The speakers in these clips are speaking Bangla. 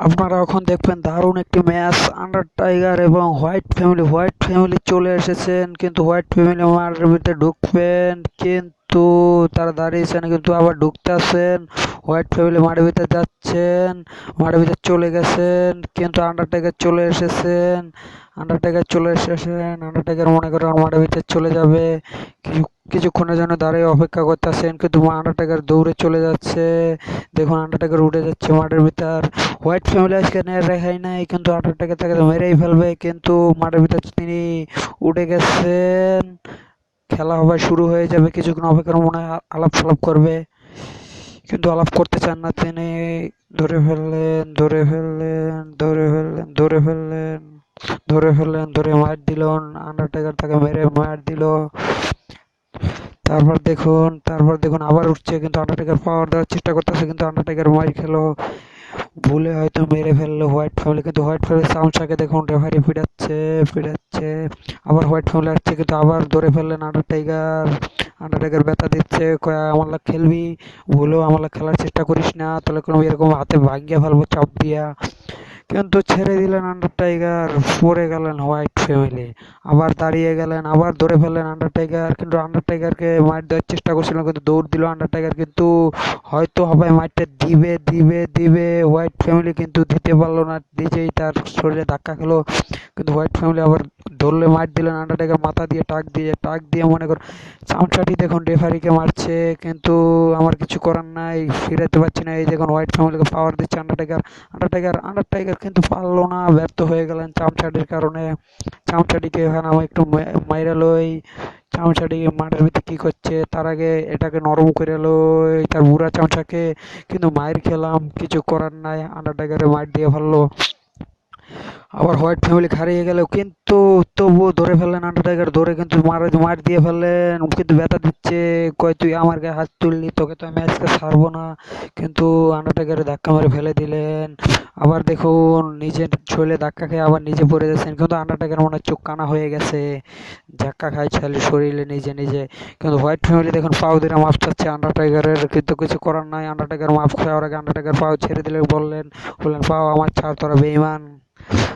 আপনারা এখন দেখবেন দারুণ একটি ম্যাচ আন্ডার টাইগার এবং হোয়াইট ফ্যামিলি চলে এসেছেন, কিন্তু হোয়াইট ফ্যামিলি মাঠের ভিতরে ঢুকবেন, কিন্তু তারা দাঁড়িয়েছেন কিন্তু আবার ঢুকতেছেন। হোয়াইট ফ্যামিলি মাঠের ভিতরে যাচ্ছেন, মাঠের ভিতরে চলে গেছেন, কিন্তু আন্ডারটেকার চলে এসেছেন। আন্ডারটেকার মনে করেন মাঠের ভিতরে চলে যাবে। কিছু কিছুক্ষণের জন্য দাঁড়িয়ে অপেক্ষা করতেছেন, কিন্তু আন্ডারটেকার দৌড়ে চলে যাচ্ছে। দেখুন আন্ডারটেকার উঠে যাচ্ছে মাঠের ভিতর। হোয়াইট ফ্যামিলি আজকে রেহাই নাই, কিন্তু আন্ডারটেকার তাকে মেরেই ফেলবে, কিন্তু মাঠের ভিতর তিনি উঠে গেছেন। খেলা হবে, শুরু হয়ে যাবে। কিছুক্ষণ অপেক্ষার মনে হয় আলাপ সালাপ করবে, কিন্তু আলাপ করতে চান না তিনি। ধরে মার দিল। আন্ডারটেকার তাকে মেরে মার দিল। তারপর দেখুন আবার উঠছে, কিন্তু আন্ডারটেকার পাওয়ার দেওয়ার চেষ্টা করতেছে, কিন্তু আন্ডারটেকার মার খেলো। ভুলে হয়তো মেরে ফেললো হোয়াইট ফ্যামিলি, কিন্তু হোয়াইট ফ্যামিলি চামচাকে দেখুন রেফারি পিটাচ্ছে। আবার হোয়াইট ফ্যামিলি আসছে, কিন্তু আবার ধরে ফেললেন আন্ডারটেকার ব্যথা দিচ্ছে, কয় আমার লাগ খেলবি, ভুলেও আমার লাগ খেলার চেষ্টা করিস না, তাহলে কোনো এরকম হাতে ভাঙ্গিয়ে ফেলবো চাপ দিয়া। কিন্তু ছেড়ে দিলেন আন্ডারটাইগার, পড়ে গেলেন হোয়াইট ফ্যামিলি। আবার দাঁড়িয়ে গেলেন, আবার ধরে ফেললেন আন্ডারটাইগার, কিন্তু আন্ডারটাইগারকে মার দেওয়ার চেষ্টা করছিলেন, কিন্তু দৌড় দিল আন্ডারটাইগার, কিন্তু হয়তো হবে মারটা দিবে হোয়াইট ফ্যামিলি, কিন্তু দিতে পারলো না, নিজেই তার শরীরে ধাক্কা খেলো। কিন্তু হোয়াইট ফ্যামিলি আবার ধরলে মার দিলেন আন্ডারটেকার মাথা দিয়ে টাক দিয়ে মনে কর চামচাটি দেখুন রেফারিকে মারছে, কিন্তু আমার কিছু করার নাই, ফিরাতে পারছি না। এই দেখুন হোয়াইট ফ্যামিলিকে পাওয়ার দিচ্ছে আন্ডারটেকার কিন্তু পারলো না, ব্যর্থ হয়ে গেলেন চামচাটির কারণে। চামচাটিকে এখানে আমি একটু মাইরা লই। চামচাটি মাঠের ভিতরে কি করছে, তার আগে এটাকে নরম করে লই তার বুড়া চামচাকে, কিন্তু মায়ের খেলাম, কিছু করার নাই, আন্ডারটেকারে মার দিয়ে ফেললো। আবার হোয়াইট ফ্যামিলি হারিয়ে গেলেও কিন্তু তবুও ধরে ফেললেন আন্ডারটেকার, ধরে কিন্তু মার দিয়ে ফেললেন, কিন্তু ব্যথা দিচ্ছে, কয় তুই আমার গায়ে হাত তুললি, তোকে তো আমি আজকে ছাড়বো না, কিন্তু আন্ডারটেকারে ধাক্কা মেরে ফেলে দিলেন। আবার দেখুন নিজের শরীরে ধাক্কা খেয়ে আবার নিজে পড়ে যাচ্ছেন, কিন্তু আন্ডারটেকার মনে হয় চোখ কানা হয়ে গেছে, ধাক্কা খায় শরীরে নিজে। কিন্তু হোয়াইট ফ্যামিলি দেখুন পাও দিয়ে মাফ চাচ্ছে আন্ডারটেকারের, কিন্তু কিছু করার নাই। আন্ডারটেকার মাফ খাওয়ার আগে আন্ডারটেকার পাও ছেড়ে দিলে বললেন পাও আমার ছাড়, তোরা বেঈমান।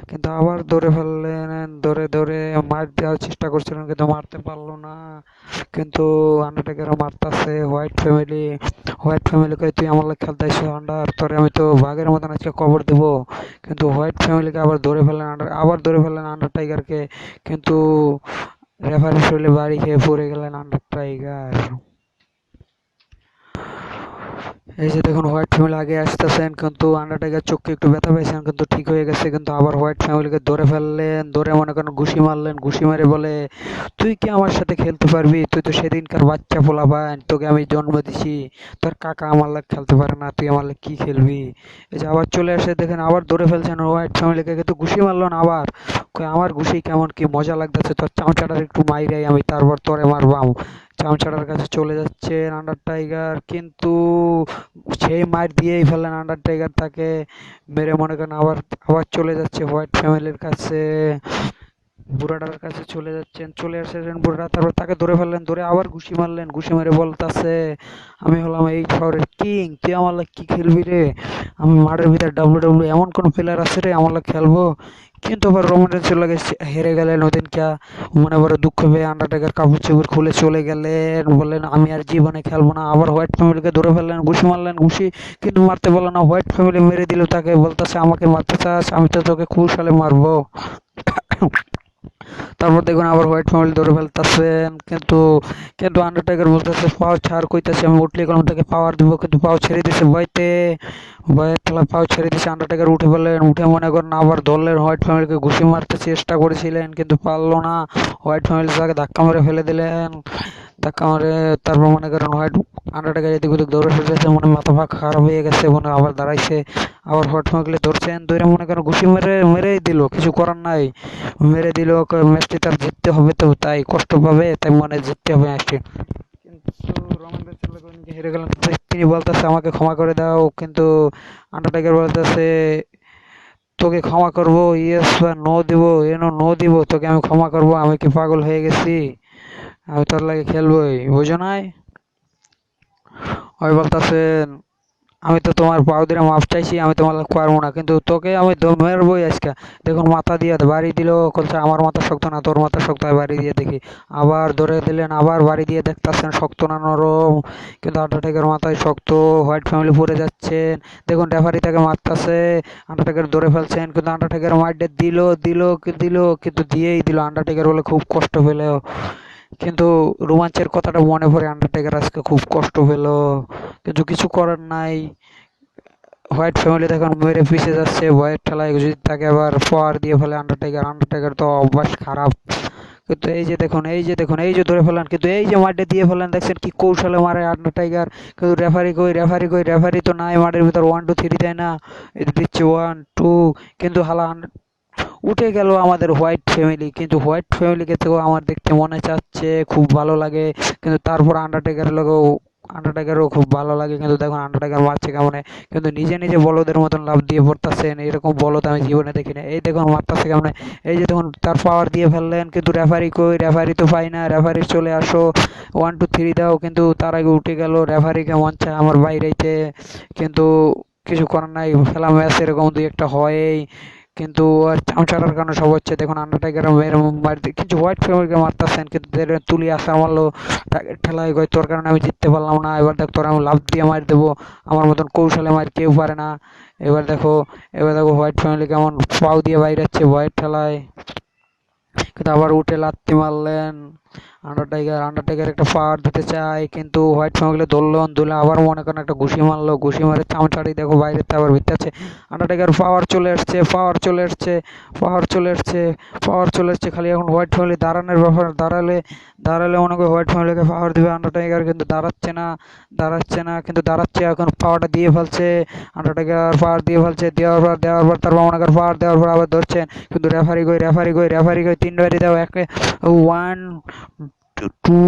কিন্তু আবার ধরে ফেললেন, ধরে মার দেওয়ার চেষ্টা করছিলেন, কিন্তু মারতে পারলো না। কিন্তু আন্ডারটেকার মারতাছে হোয়াইট ফ্যামিলিকে, তুই আমার লাগে খেলতে আসছিস আন্ডার, তোরে আমি তো বাঘের মতন আজকে কবর দেবো। কিন্তু হোয়াইট ফ্যামিলিকে আবার ধরে ফেললেন আন্ডারটাইগারকে, কিন্তু রেফারি শরীরে বাড়ি খেয়ে পড়ে গেলেন আন্ডারটাইগার। এই যে দেখুন হোয়াইট ফ্যামিলি আগে আসতেছেন, কিন্তু আন্ডারটেকার চোখে একটু ব্যথা পেয়েছেন, কিন্তু ঠিক হয়ে গেছে। কিন্তু আবার হোয়াইট ফ্যামিলিকে ধরে ফেললেন, ধরে মনে করেন ঘুষি মারলেন, ঘুষি মেরে বলে তুই কি আমার সাথে খেলতে পারবি, তুই তো সেদিনকার বাচ্চা পোলাপান, তোকে আমি জন্ম দিছি, তোর কাকা আমার লাগে খেলতে পারে না, তুই আমার লাগে কি খেলবি। এই যে আবার চলে আসে, দেখেন আবার ধরে ফেলছেন হোয়াইট ফ্যামিলিকে, কিন্তু ঘুষি মারলো না। আবার কই আমার ঘুষি কেমন কি মজা লাগতেছে, তোর চামচাটার একটু মাইরাই আমি, তারপর তোরে মারবাম। চামচাটার কাছে চলে যাচ্ছেন আন্ডারটাইগার, কিন্তু সেই মার দিয়েই ফেললেন আন্ডারটেকার তাকে মেরে, মনে করেন আবার আবার চলে যাচ্ছে হোয়াইট ফ্যামিলির কাছে, বুড়াটার কাছে চলে আসেছেন বুড়াটা, তারপর তাকে ধরে ফেললেন, ধরে আবার ঘুষি মারলেন, ঘুষি মেরে বলতাছে আমি হলাম এই শহরের কিং, তুই আমার লাগে কি খেলবি রে, আমি মাঠের ভিতরে এমন কোন প্লেয়ার আছে রে আমার লাগে খেলবো। কিন্তু আবার রোমান রেন্সের লাগে হেরে গেলেন ওদিনকে, মনে বড় দুঃখ পেয়ে আন্ডারটেকার কাপড় চোপড় খুলে চলে গেলেন, বললেন আমি আর জীবনে খেলবো না। আবার হোয়াইট ফ্যামিলিকে ধরে ফেললেন, ঘুষি মারলেন, ঘুষি কিন্তু মারতে পারলো না। হোয়াইট ফ্যামিলি মেরে দিল তাকে, বলতেছে আমাকে মারতে চাস, আমি তো তোকে কৌশলে মারবো। তারপর দেখুন আবার হোয়াইট ফ্যামিলি ধরে ফেলতেছেন, কিন্তু আন্ডারটেকার বলতেছে পাও ছাড়, কইতাছে আমি উঠলে কোনো থেকে পাওয়ার দিব, কিন্তু পাও ছেড়ে দিছে ভয়ের ঠেলা পাও ছেড়ে দিছে। আন্ডারটেকার উঠে ফেললেন, উঠে মনে করেন আবার ধরলেন হোয়াইট ফ্যামিলিকে, ঘুষি মারতে চেষ্টা করেছিলেন, কিন্তু পারলো না। হোয়াইট ফ্যামিলি তাকে ধাক্কা মেরে ফেলে দিলেন, ধাক্কা মারে। তারপর মনে করেন আন্ডারটেকার এদিক ওদিক দৌড়ে ফেলতেছে, মনে মাথা ফাঁকা খারাপ হয়ে গেছে, মনে আবার দাঁড়াইছে। আবার হোয়াইট ফ্যামিলি ধরছেন, ধরে মনে করেন ঘুষি মেরেই দিল, কিছু করার নাই, মেরে দিল। ম্যাচটি তার জিততে হবে, তো তাই কষ্ট পাবে, তাই মনে জিততে হবে ম্যাচটি। কিন্তু রোমান রেন্স হেরে গেলেন, তিনি বলতেছে আমাকে ক্ষমা করে দাও, কিন্তু আন্ডারটেকার বলতেছে তোকে ক্ষমা করবো, ইয়েস বা নো দিব, নো দিব, তোকে আমি ক্ষমা করবো, আমি কি পাগল হয়ে গেছি, আমি তোর লাগে খেলবোই, বুঝো নাই। ওই বলতেছেন আমি তো তোমার পাও দিয়ে মাপ চাইছি, আমি তোমার পারবো না, কিন্তু তোকে আমি মেরবই আজকে। দেখুন মাথা দিয়ে বাড়ি দিল, বলছে আমার মাথা শক্ত না, তোর মাথা শক্ত হয়, বাড়ি দিয়ে দেখি। আবার ধরে দিলেন, আবার বাড়ি দিয়ে দেখতাছেন শক্ত না নরম, কিন্তু আন্ডারটেকার মাথায় শক্ত। হোয়াইট ফ্যামিলি পড়ে যাচ্ছেন। দেখুন রেফারি তাকে মারতাছে, আন্ডারটেকার ধরে ফেলছেন, কিন্তু আন্ডারটেকার মারতে দিল, কিন্তু দিয়েই দিল। আন্ডারটেকার বলে খুব কষ্ট পেলেও, কিন্তু রোমাঞ্চের কথাটা মনে পড়ে আন্ডারটেকার আজকে খুব কষ্ট পেল, কিন্তু কিছু করার নাই। হোয়াইট ফ্যামিলি এখন মেরে পিছিয়ে যাচ্ছে, হোয়াইট ঠেলায় যদি তাকে আবার পাওয়ার দিয়ে ফেলে আন্ডারটেকার। আন্ডারটেকার তো অভ্যাস খারাপ, কিন্তু এই যে ধরে ফেলেন, কিন্তু এই যে মাঠে দিয়ে ফেলেন, দেখছেন কি কৌশলে মারে আন্ডারটেকার। কিন্তু রেফারি তো নাই মাঠের ভিতর, 1 2 3 দেয় না, এই দিচ্ছে 1 2। কিন্তু উঠে গেল আমাদের হোয়াইট ফ্যামিলি, কিন্তু হোয়াইট ফ্যামিলিকে থেকেও আমার দেখতে মনে চাচ্ছে, খুব ভালো লাগে। কিন্তু তারপর আন্ডারটেকারও খুব ভালো লাগে, কিন্তু দেখুন আন্ডারটেকার মারছে কেমনে, কিন্তু নিজে নিজে বলদের মতন লাফ দিয়ে পড়তাছেন। এরকম বলদ আমি জীবনে দেখিনি। এই দেখুন মারতাছে কেমনে, এই যে দেখুন তার পাওয়ার দিয়ে ফেললেন, কিন্তু রেফারি তো পাই না। রেফারি চলে আসো, 1 2 3 দাও, কিন্তু তার আগে উঠে গেল। রেফারিকে মন চায় আমার বাইরেতে, কিন্তু কিছু করার নাই, খেলা ম্যাচ এরকম দুই একটা হয়ই। কিন্তু আর চামচাটার কারণে সব হচ্ছে। দেখুন আন্ডারটেকার মেরে মারতে, কিন্তু হোয়াইট ফেভারকে মারতেছেন, কিন্তু তুলি আসা মারলো, তাকে ঠেলায় গই, তোর কারণে আমি জিততে পারলাম না, এবার দেখ তোর আমি লাফ দিয়ে মার দেবো, আমার মতন কৌশলে মার কেউ পারে না। এবার দেখো এবার দেখো হোয়াইট ফ্যামিলি কেমন পাও দিয়ে বাইরে যাচ্ছে হোয়াইট ঠেলায়, কিন্তু আবার উঠে লাত্তি মারলেন। আন্ডারটেকার একটা পাওয়ার দিতে চায়, কিন্তু হোয়াইট ফ্যামিলি ধরলে আবার মনে করেন একটা ঘুষি মারলো, ঘুষি মারে চামচাড়ি দেখো বাইরে আবার ভিতরে আছে। আন্ডারটেকার পাওয়ার চলে আসছে, পাওয়ার চলে আসছে, খালি এখন হোয়াইট ফ্যামিলি দাঁড়ানোর ব্যাপার। দাঁড়ালে মনে করে হোয়াইট ফ্যামিলিকে পাওয়ার দিবে আন্ডারটেকার, কিন্তু দাঁড়াচ্ছে না, কিন্তু দাঁড়াচ্ছে এখন, পাওয়ারটা দিয়ে ফেলছে। আন্ডারটেকার পাওয়ার দিয়ে ফেলছে, দেওয়ার পর তারপর মনে করে পাওয়ার দেওয়ার পর আবার ধরছেন, কিন্তু রেফারি কই 3 বারই দাও, 1 2,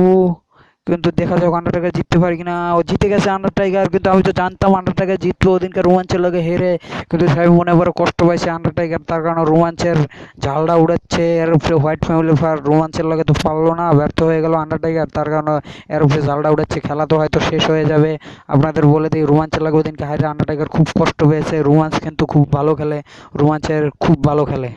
কিন্তু দেখা যাক আন্ডারটেকার জিততে পারি কিনা। ও জিতে গেছে আন্ডারটেকার, কিন্তু আমি তো জানতাম আন্ডারটেকার জিতবে ওদিনকে রোমাঞ্চের লগে হেরে, কিন্তু সবাই মনে করে কষ্ট পাইছে আন্ডারটেকার, তার কারণে রোমাঞ্চের ঝালটা উড়াচ্ছে। এর উপরে হোয়াইট ফ্যামিলি রোমাঞ্চের লগে তো পারলো না, ব্যর্থ হয়ে গেল আন্ডারটেকার, তার কারণে এর উপরে ঝালটা উড়াচ্ছে। খেলা তো হয়তো শেষ হয়ে যাবে। আপনাদের বলে দিই, রোমাঞ্চের লাগে ওদিনকে হারে আন্ডারটেকার খুব কষ্ট পেয়েছে। রোমাঞ্চ কিন্তু খুব ভালো খেলে, রোমাঞ্চের খুব ভালো খেলে।